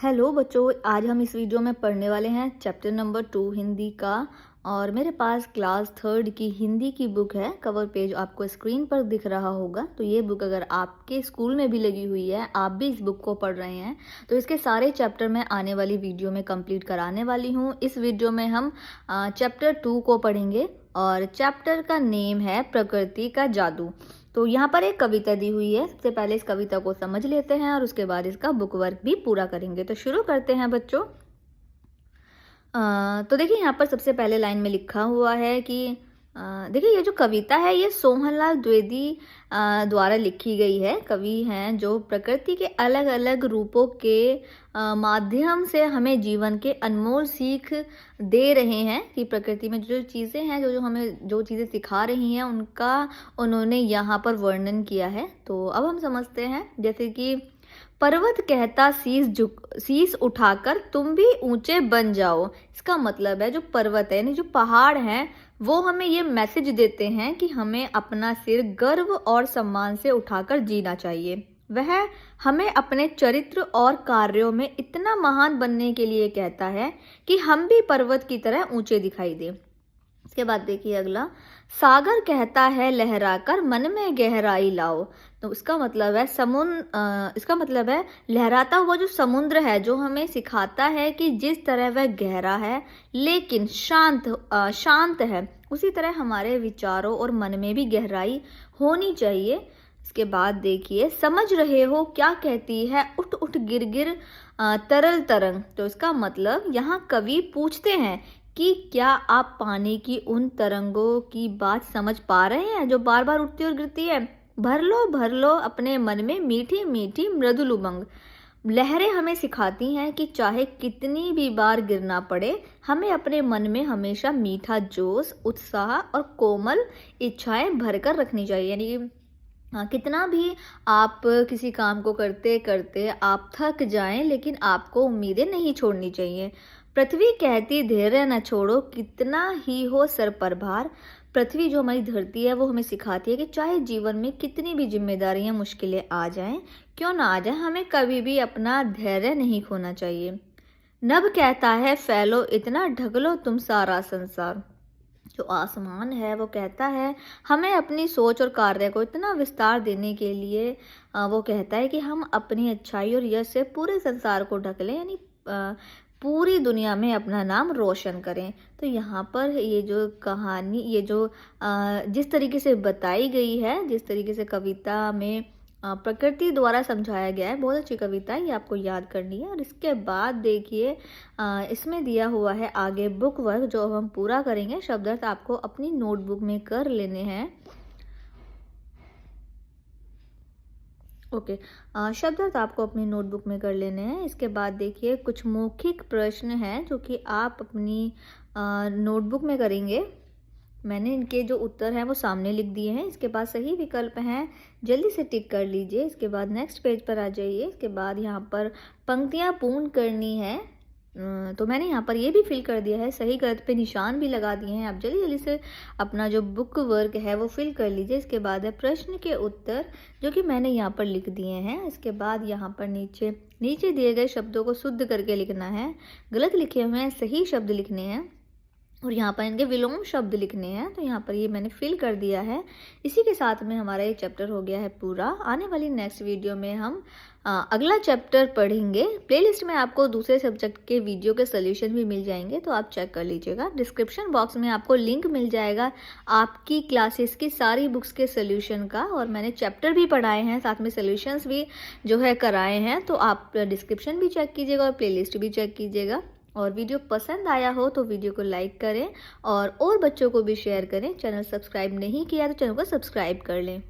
Hello बच्चों, आज हम इस वीडियो में पढ़ने वाले हैं चैप्टर नंबर 2 हिंदी का। और मेरे पास क्लास थर्ड की हिंदी की बुक है। कवर पेज आपको स्क्रीन पर दिख रहा होगा। तो ये बुक अगर आपके स्कूल में भी लगी हुई है, आप भी इस बुक को पढ़ रहे हैं, तो इसके सारे चैप्टर मैं आने वाली वीडियो में कंप्लीट कराने वाली हूँ। इस वीडियो में हम चैप्टर 2 को पढ़ेंगे और चैप्टर का नेम है प्रकृति का जादू। तो यहाँ पर एक कविता दी हुई है। सबसे पहले इस कविता को समझ लेते हैं और उसके बाद इसका बुक वर्क भी पूरा करेंगे। तो शुरू करते हैं बच्चों। तो देखिए यहाँ पर सबसे पहले लाइन में लिखा हुआ है कि देखिए ये जो कविता है ये सोहनलाल द्विवेदी द्वारा लिखी गई है। कवि हैं जो प्रकृति के अलग अलग रूपों के माध्यम से हमें जीवन के अनमोल सीख दे रहे हैं कि प्रकृति में जो चीज़ें हैं, जो हमें जो चीज़ें सिखा रही हैं, उनका उन्होंने यहाँ पर वर्णन किया है। तो अब हम समझते हैं। जैसे कि पर्वत कहता शीश उठाकर तुम भी ऊंचे बन जाओ। इसका मतलब है जो पर्वत है यानी जो पहाड़ हैं वो हमें ये मैसेज देते हैं कि हमें अपना सिर गर्व और सम्मान से उठाकर जीना चाहिए। वह हमें अपने चरित्र और कार्यों में इतना महान बनने के लिए कहता है कि हम भी पर्वत की तरह ऊंचे दिखाई दें। इसके बाद देखिए अगला, सागर कहता है लहराकर मन में गहराई लाओ। तो इसका मतलब है इसका मतलब है लहराता हुआ जो समुद्र है, जो हमें सिखाता है कि जिस तरह वह गहरा है लेकिन शांत है, उसी तरह हमारे विचारों और मन में भी गहराई होनी चाहिए। इसके बाद देखिए, समझ रहे हो क्या कहती है उठ उठ गिर गिर तरल तरंग। तो इसका मतलब यहाँ कवि पूछते हैं कि क्या आप पानी की उन तरंगों की बात समझ पा रहे हैं जो बार बार उठती और गिरती है। भर लो अपने मन में मीठी मीठी मृदुल उमंग। लहरें हमें सिखाती हैं कि चाहे कितनी भी बार गिरना पड़े, हमें अपने मन में हमेशा मीठा जोश, उत्साह और कोमल इच्छाएं भरकर रखनी चाहिए। यानी कितना भी आप किसी काम को करते करते आप थक जाएं, लेकिन आपको उम्मीदें नहीं छोड़नी चाहिए। पृथ्वी कहती धैर्य न छोड़ो, कितना ही हो सर पर भार। पृथ्वी जो हमारी धरती है वो हमें सिखाती है कि चाहे जीवन में कितनी भी जिम्मेदारियां मुश्किलें आ जाएं, क्यों ना आ जाएं, हमें कभी भी अपना धैर्य नहीं खोना चाहिए। नभ कहता है फैलो इतना, ढक लो तुम सारा संसार। जो आसमान है वो कहता है हमें अपनी सोच और कार्य को इतना विस्तार देने के लिए वो कहता है कि हम अपनी अच्छाई और यश से पूरे संसार को ढक लें, यानी पूरी दुनिया में अपना नाम रोशन करें। तो यहाँ पर ये जो कहानी, ये जो जिस तरीके से बताई गई है, जिस तरीके से कविता में प्रकृति द्वारा समझाया गया है, बहुत अच्छी कविता है, ये आपको याद करनी है। और इसके बाद देखिए इसमें दिया हुआ है आगे बुक वर्क, जो हम पूरा करेंगे। शब्दार्थ आपको अपनी नोटबुक में कर लेने हैं। ओके, शब्दार्थ आपको अपनी नोटबुक में कर लेने हैं। इसके बाद देखिए कुछ मौखिक प्रश्न हैं जो कि आप अपनी नोटबुक में करेंगे। मैंने इनके जो उत्तर हैं वो सामने लिख दिए हैं। इसके बाद सही विकल्प हैं, जल्दी से टिक कर लीजिए। इसके बाद नेक्स्ट पेज पर आ जाइए। इसके बाद यहाँ पर पंक्तियाँ पूर्ण करनी है। तो मैंने यहाँ पर ये भी फिल कर दिया है, सही गलत पे निशान भी लगा दिए हैं। आप जल्दी जल्दी से अपना जो बुक वर्क है वो फिल कर लीजिए। इसके बाद है प्रश्न के उत्तर, जो कि मैंने यहाँ पर लिख दिए हैं। इसके बाद यहाँ पर नीचे दिए गए शब्दों को शुद्ध करके लिखना है। गलत लिखे हुए हैं सही शब्द लिखने हैं और यहाँ पर इनके विलोम शब्द लिखने हैं। तो यहाँ पर ये मैंने फिल कर दिया है। इसी के साथ में हमारा ये चैप्टर हो गया है पूरा। आने वाली नेक्स्ट वीडियो में हम अगला चैप्टर पढ़ेंगे। प्लेलिस्ट में आपको दूसरे सब्जेक्ट के वीडियो के सोल्यूशन भी मिल जाएंगे, तो आप चेक कर लीजिएगा। डिस्क्रिप्शन बॉक्स में आपको लिंक मिल जाएगा आपकी क्लासेस की सारी बुक्स के सोल्यूशन का। और मैंने चैप्टर भी पढ़ाए हैं, साथ में सोल्यूशंस भी जो है कराए हैं। तो आप डिस्क्रिप्शन भी चेक कीजिएगा और प्लेलिस्ट भी चेक कीजिएगा। और वीडियो पसंद आया हो तो वीडियो को लाइक करें और बच्चों को भी शेयर करें। चैनल सब्सक्राइब नहीं किया तो चैनल को सब्सक्राइब कर लें।